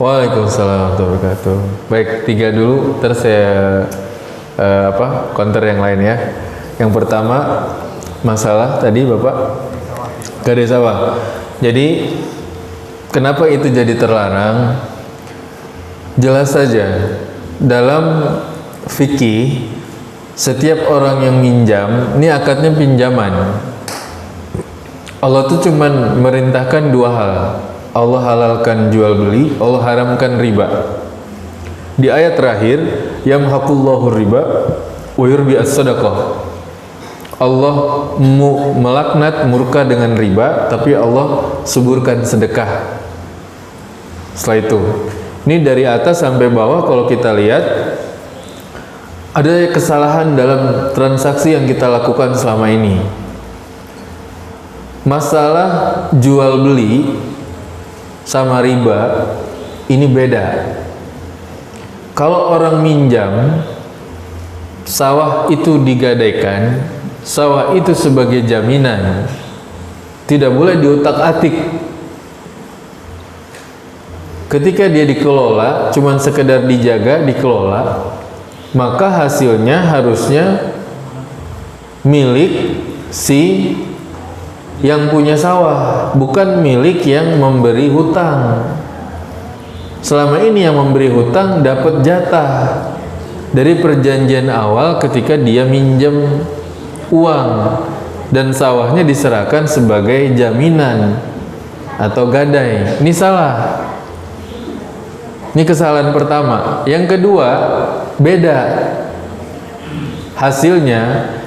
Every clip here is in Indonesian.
Waalaikumsalam warahmatullahi wabarakatuh. Baik, 3 dulu, terus saya counter yang lain ya. Yang pertama, masalah tadi Bapak gade sawah. Jadi kenapa itu jadi terlarang? Jelas saja dalam fikih setiap orang yang minjam, ini akadnya pinjaman. Allah tuh cuman merintahkan 2 hal. Allah halalkan jual beli, Allah haramkan riba. Di ayat terakhir, yamhaqullahu riba wa yurbi as-sadaqah. Allah melaknat, murka dengan riba, tapi Allah suburkan sedekah. Setelah itu, ini dari atas sampai bawah kalau kita lihat ada kesalahan dalam transaksi yang kita lakukan selama ini. Masalah jual beli sama riba ini beda. Kalau orang minjam, sawah itu digadaikan, sawah itu sebagai jaminan, tidak boleh diutak-atik. Ketika dia dikelola, cuman sekedar dijaga, dikelola, maka hasilnya harusnya milik si yang punya sawah, bukan milik yang memberi hutang. Selama ini yang memberi hutang dapat jatah dari perjanjian awal ketika dia minjem uang, dan sawahnya diserahkan sebagai jaminan atau gadai. Ini salah. Ini kesalahan pertama. Yang kedua, beda hasilnya.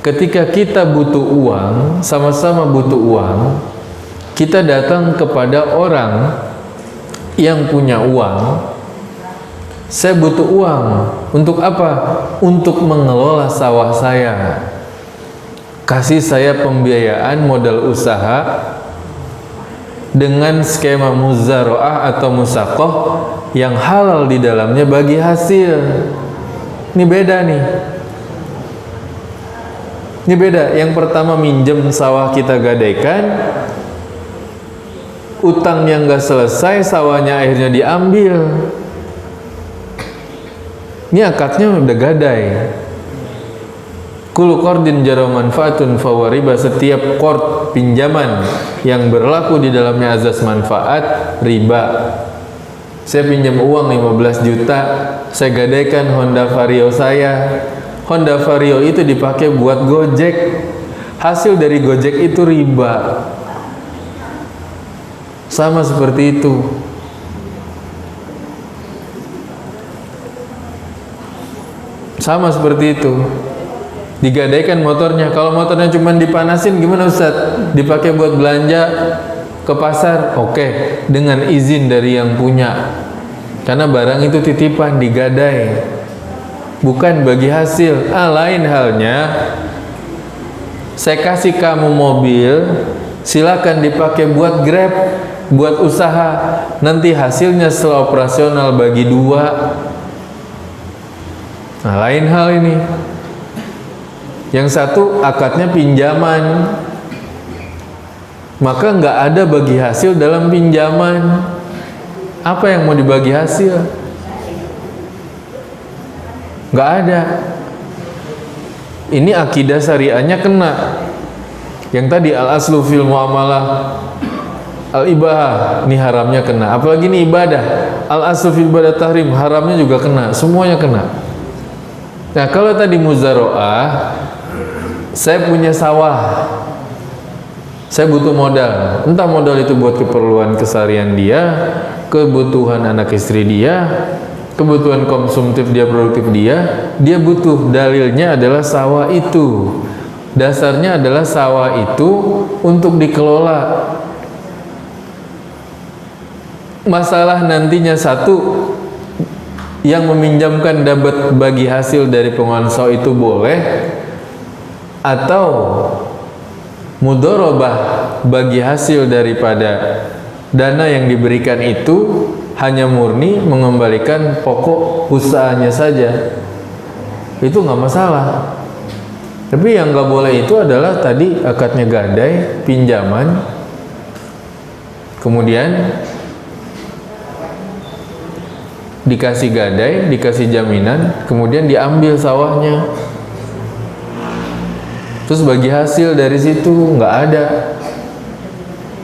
Ketika kita butuh uang, sama-sama butuh uang, kita datang kepada orang yang punya uang. Saya butuh uang. Untuk apa? Untuk mengelola sawah saya. Kasih saya pembiayaan modal usaha dengan skema muzaroah atau musaqah yang halal di dalamnya bagi hasil. Ini beda nih. Ini beda. Yang pertama minjem sawah kita gadaikan, utang yang gak selesai, sawahnya akhirnya diambil. Ini akadnya udah gadai. Kullu qardin jara manfaatun fahuwa riba. Setiap qard, pinjaman yang berlaku di dalamnya azas manfaat, riba. Saya pinjam uang 15 juta, saya gadaikan Honda Vario saya. Honda Vario itu dipakai buat Gojek. Hasil dari Gojek itu riba. Sama seperti itu. Sama seperti itu. Digadaikan motornya. Kalau motornya cuma dipanasin gimana Ustaz? Dipakai buat belanja ke pasar, oke, dengan izin dari yang punya. Karena barang itu titipan, digadai, bukan bagi hasil. Lain halnya, saya kasih kamu mobil, silakan dipakai buat Grab, buat usaha. Nanti hasilnya setelah operasional bagi 2. Lain hal ini. Yang satu akadnya pinjaman, maka nggak ada bagi hasil dalam pinjaman. Apa yang mau dibagi hasil? Nggak ada. Ini akidah syariahnya kena. Yang tadi al-aslu fil muamalah al-ibahah, ini haramnya kena. Apalagi ini ibadah. Al-aslu fil ibadah tahrim, haramnya juga kena. Semuanya kena. Nah, kalau tadi muzaroah, saya punya sawah, saya butuh modal. Entah modal itu buat keperluan keseharian dia, kebutuhan anak istri dia, kebutuhan konsumtif dia, produktif dia butuh. Dalilnya adalah sawah itu. Dasarnya adalah sawah itu untuk dikelola. Masalah nantinya satu, yang meminjamkan dapat bagi hasil dari pengelolaan sawah itu boleh, atau mudharabah bagi hasil daripada dana yang diberikan itu hanya murni mengembalikan pokok usahanya saja. Itu nggak masalah. Tapi yang nggak boleh itu adalah tadi akadnya gadai, pinjaman, kemudian dikasih gadai, dikasih jaminan, kemudian diambil sawahnya. Terus bagi hasil dari situ nggak ada.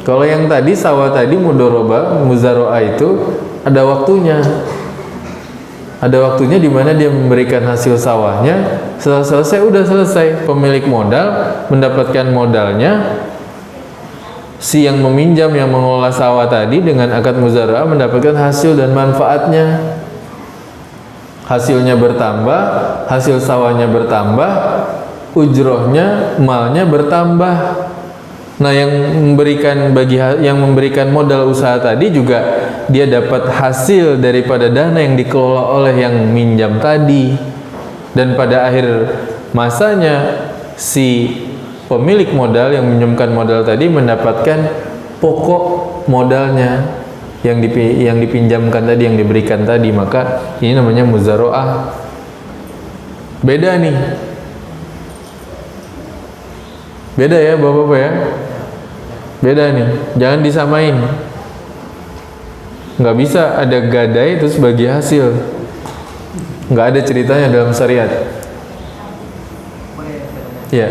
Kalau yang tadi sawah tadi mudoroba, muzaroah itu ada waktunya. Ada waktunya di mana dia memberikan hasil sawahnya. Setelah selesai udah selesai. Pemilik modal mendapatkan modalnya. Si yang meminjam yang mengelola sawah tadi dengan akad muzaroah mendapatkan hasil dan manfaatnya. Hasilnya bertambah, hasil sawahnya bertambah, ujrohnya, malnya bertambah. Nah, yang memberikan modal usaha tadi juga dia dapat hasil daripada dana yang dikelola oleh yang minjam tadi. Dan pada akhir masanya si pemilik modal yang meminjamkan modal tadi mendapatkan pokok modalnya yang dipinjamkan tadi, yang diberikan tadi. Maka ini namanya muzaroah. Beda nih. Beda ya Bapak-bapak ya. Beda nih, jangan disamain. Nggak bisa ada gadai terus bagi hasil. Nggak ada ceritanya dalam syariat. Ya.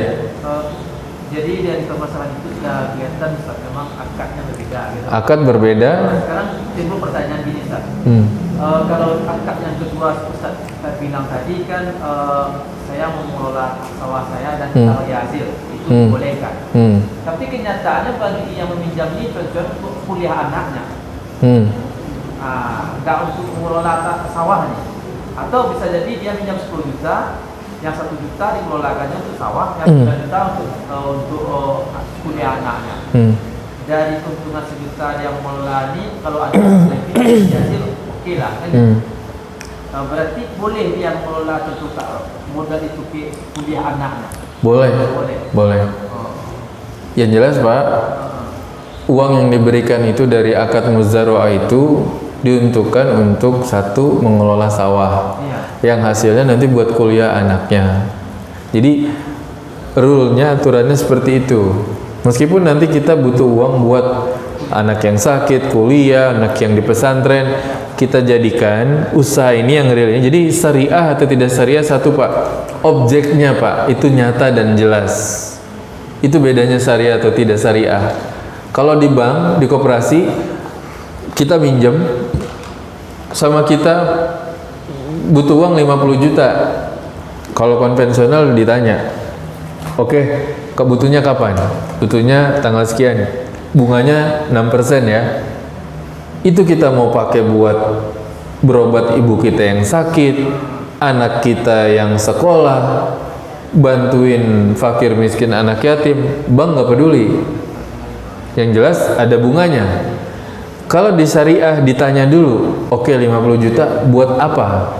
Jadi dari permasalahan itu sudah kelihatan Ustaz, memang akadnya berbeda gitu. Akad berbeda. Sekarang timbul pertanyaan gini Ustaz. Kalau akad yang kedua Ustaz bilang tadi kan saya mengelola sawah saya dan bagi hasil itu bolehkan. Tapi kenyataannya bagi yang meminjam ini tujuan untuk kuliah anaknya. Enggak untuk mengelola sawahnya. Atau bisa jadi dia minjam 10 juta, yang 1 juta dikelolakannya untuk sawah, yang 9 juta untuk kuliah anaknya. Dari keuntungan 1 juta dia mengelola ini, kalau ada lebih hasil oke lah kan. Berarti boleh dia mengelola tentu modal itu kuliah anaknya. Boleh. Yang jelas Pak, uang yang diberikan itu dari akad muzaroah itu diuntukkan untuk satu mengelola sawah, yang hasilnya nanti buat kuliah anaknya. Jadi rule-nya, aturannya seperti itu. Meskipun nanti kita butuh uang buat anak yang sakit, kuliah, anak yang di pesantren, kita jadikan usaha ini yang realnya. Jadi syariah atau tidak syariah satu Pak, objeknya Pak itu nyata dan jelas. Itu bedanya syariah atau tidak syariah. Kalau di bank, di koperasi, kita minjem sama kita butuh uang 50 juta. Kalau konvensional ditanya, oke, kebutuhnya kapan? Butuhnya tanggal sekian. Bunganya 6% ya. Itu kita mau pakai buat berobat ibu kita yang sakit, anak kita yang sekolah, bantuin fakir miskin anak yatim, bank nggak peduli. Yang jelas ada bunganya. Kalau di syariah ditanya dulu, oke 50 juta buat apa?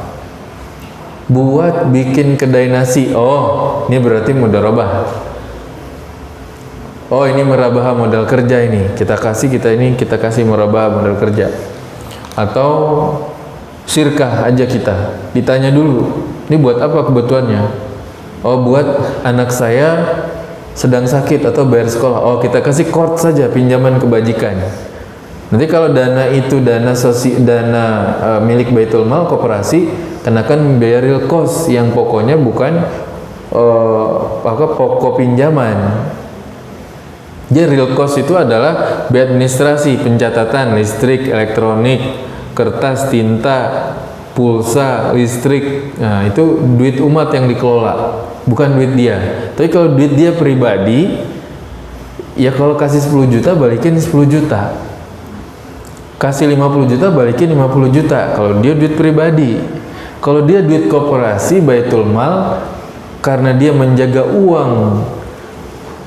Buat bikin kedai nasi. Oh, ini berarti mudharabah. Oh, ini merabah modal kerja ini. Kita kasih merabah modal kerja. Atau sirkah aja kita. Ditanya dulu, ini buat apa kebutuhannya? Oh, buat anak saya sedang sakit atau bayar sekolah. Oh, kita kasih kort saja, pinjaman kebajikan. Nanti kalau dana itu dana milik Baitul Mal koperasi, kenakan biaya real cost yang pokoknya bukan pokok pinjaman. Jadi real cost itu adalah biaya administrasi, pencatatan listrik, elektronik, kertas, tinta, pulsa, listrik. Nah, itu duit umat yang dikelola, bukan duit dia. Tapi kalau duit dia pribadi, ya kalau kasih 10 juta balikin 10 juta. Kasih 50 juta balikin 50 juta kalau dia duit pribadi. Kalau dia duit koperasi Baitul Mal, karena dia menjaga uang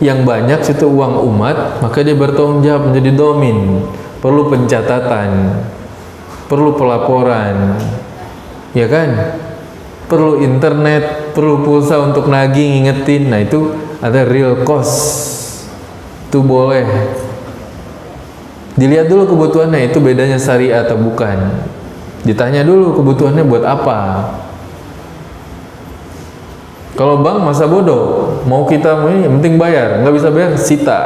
yang banyak, itu uang umat, maka dia bertanggung jawab menjadi domin. Perlu pencatatan, perlu pelaporan, ya kan? Perlu internet, perlu pulsa untuk nagih, ngingetin. Nah, itu ada real cost. Itu boleh. Dilihat dulu kebutuhannya, itu bedanya syariah atau bukan. Ditanya dulu kebutuhannya buat apa. Kalau bank masa bodoh, mau kita yang penting bayar, nggak bisa bayar, sita.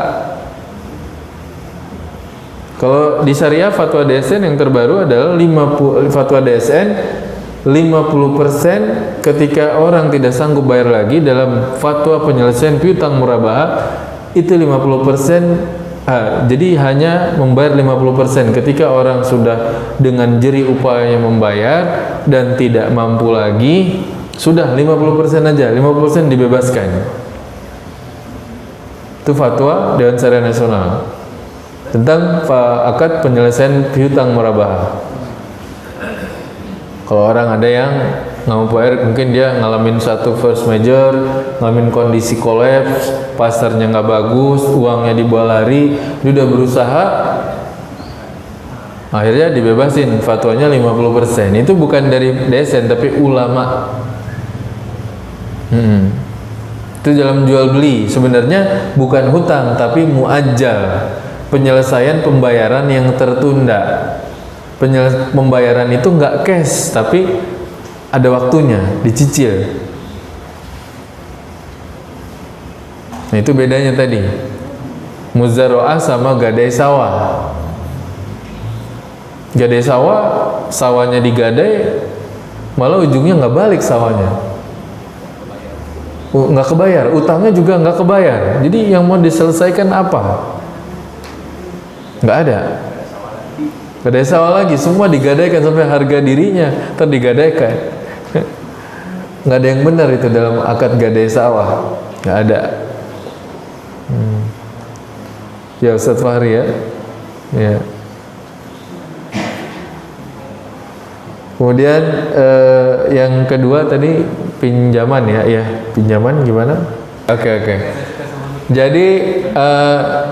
Kalau di syariah fatwa DSN yang terbaru adalah 50, fatwa DSN 50% ketika orang tidak sanggup bayar lagi dalam fatwa penyelesaian piutang murabahah itu 50%. Jadi hanya membayar 50% ketika orang sudah dengan jerih upaya membayar dan tidak mampu lagi, sudah 50% aja, 50% dibebaskan. Itu fatwa Dewan Syariah Nasional tentang akad penyelesaian piutang murabahah. Kalau orang ada yang nggak mau bayar, mungkin dia ngalamin satu first major, ngalamin kondisi kolaps, pasarnya nggak bagus, uangnya dibawa lari, dia udah berusaha, akhirnya dibebasin, fatwanya 50%. Itu bukan dari DSN tapi ulama. Itu dalam jual beli, sebenarnya bukan hutang tapi muajjal, penyelesaian pembayaran yang tertunda. Pembayaran itu nggak cash tapi ada waktunya, dicicil. Nah, itu bedanya tadi. Muzaroah sama gadai sawah. Gadai sawah, sawahnya digadai, malah ujungnya nggak balik sawahnya. Nggak kebayar, utangnya juga nggak kebayar. Jadi yang mau diselesaikan apa? Nggak ada. Gadai sawah lagi, semua digadaikan sampai harga dirinya terdigadaikan. Nggak ada yang benar itu dalam akad gadai sawah, nggak ada. Ya Ustaz Fahri ya. Ya. Kemudian yang kedua tadi pinjaman ya, pinjaman gimana? Oke. Jadi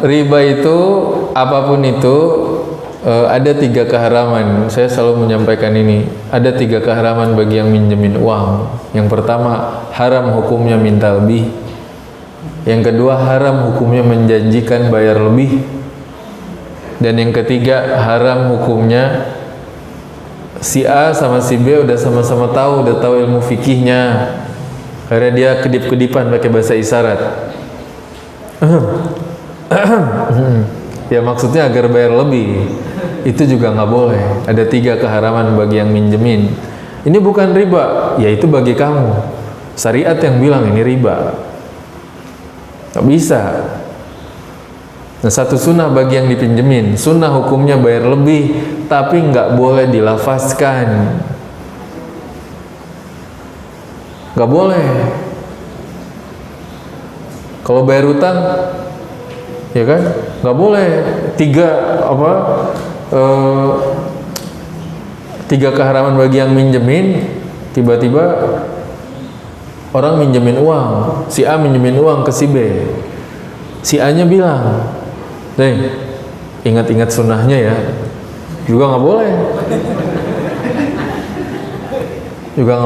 riba itu apapun itu ada 3 keharaman. Saya selalu menyampaikan ini. Ada 3 keharaman bagi yang minjemin uang. Yang pertama, haram hukumnya minta lebih. Yang kedua, haram hukumnya menjanjikan bayar lebih. Dan yang ketiga, haram hukumnya si A sama si B udah sama-sama tahu, udah tahu ilmu fikihnya. Akhirnya dia kedip-kedipan pakai bahasa isyarat. Ya maksudnya agar bayar lebih. Itu juga nggak boleh. Ada 3 keharaman bagi yang minjemin. Ini bukan riba, yaitu bagi kamu. Syariat yang bilang ini riba. Nggak bisa. Nah, satu sunnah bagi yang dipinjemin. Sunnah hukumnya bayar lebih, tapi nggak boleh dilafazkan. Nggak boleh. Kalau bayar utang, ya kan, nggak boleh 3 keharaman bagi yang minjemin. Tiba-tiba orang minjemin uang, si A minjemin uang ke si B, si A nya bilang, ingat-ingat sunnahnya ya, juga nggak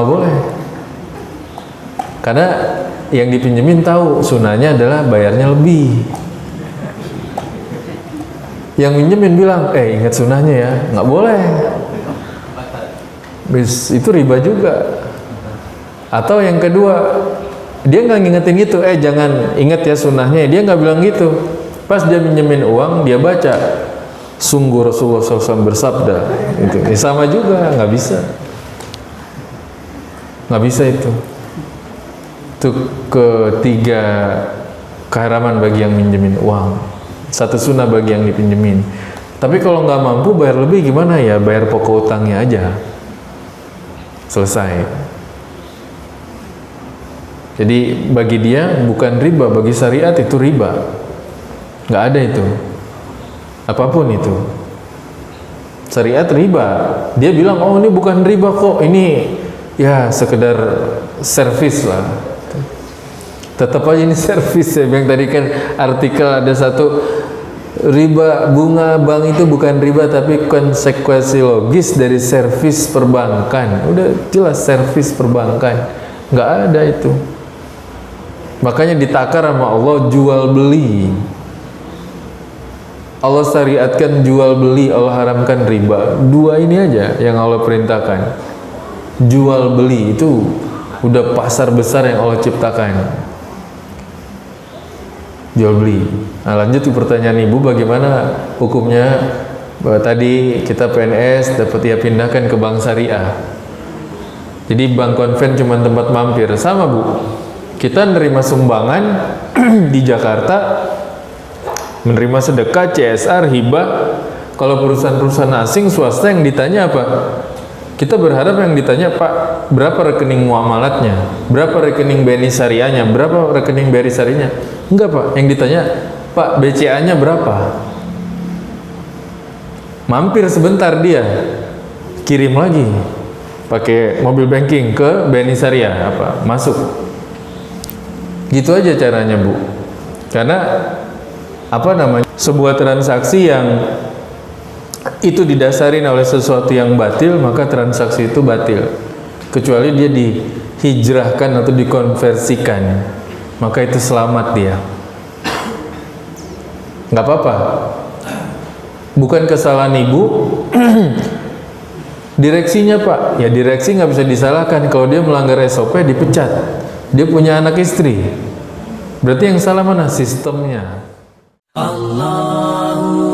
boleh, karena yang dipinjemin tahu sunnahnya adalah bayarnya lebih. Yang minjemin bilang, ingat sunnahnya ya, nggak boleh. Itu riba juga. Atau yang kedua, dia nggak ngingetin gitu, jangan ingat ya sunnahnya. Dia nggak bilang gitu. Pas dia minjemin uang, dia baca, sungguh Rasulullah SAW bersabda. Itu sama juga, nggak bisa. Nggak bisa itu. Itu ketiga keharaman bagi yang minjemin uang. Satu sunnah bagi yang dipinjemin. Tapi kalau nggak mampu bayar lebih gimana ya? Bayar pokok utangnya aja. Selesai. Jadi bagi dia bukan riba, bagi syariat itu riba. Nggak ada itu. Apapun itu. Syariat riba. Dia bilang, oh ini bukan riba kok, ini ya sekedar servis lah. Tetap aja ini servis. Saya bilang tadi kan artikel ada satu, riba bunga bank itu bukan riba tapi konsekuensi logis dari servis perbankan. Udah jelas servis perbankan. Nggak ada itu. Makanya ditakar sama Allah jual beli. Allah syariatkan jual beli, Allah haramkan riba. 2 ini aja yang Allah perintahkan. Jual beli itu udah pasar besar yang Allah ciptakan. Jual beli. Nah, lanjut ke pertanyaan ibu, bagaimana hukumnya bahwa tadi kita PNS dapat dia pindahkan ke bank syariah. Jadi bank konven cuma tempat mampir. Sama Bu, kita menerima sumbangan di Jakarta, menerima sedekah, CSR, hibah. Kalau perusahaan-perusahaan asing, swasta, yang ditanya apa? Kita berharap yang ditanya, Pak, berapa rekening muamalatnya? Berapa rekening BNI syariahnya? Berapa rekening BRI syariahnya? Enggak Pak, yang ditanya, Pak, BCA-nya berapa? Mampir sebentar dia, kirim lagi pakai mobil banking ke BNI Syariah, apa, masuk. Gitu aja caranya Bu. Karena apa namanya, sebuah transaksi yang itu didasari oleh sesuatu yang batil, maka transaksi itu batil. Kecuali dia dihijrahkan atau dikonversikan, maka itu selamat dia. Nggak apa-apa. Bukan kesalahan ibu, direksinya Pak. Ya direksi nggak bisa disalahkan. Kalau dia melanggar SOP dipecat. Dia punya anak istri. Berarti yang salah mana? Sistemnya. Allahu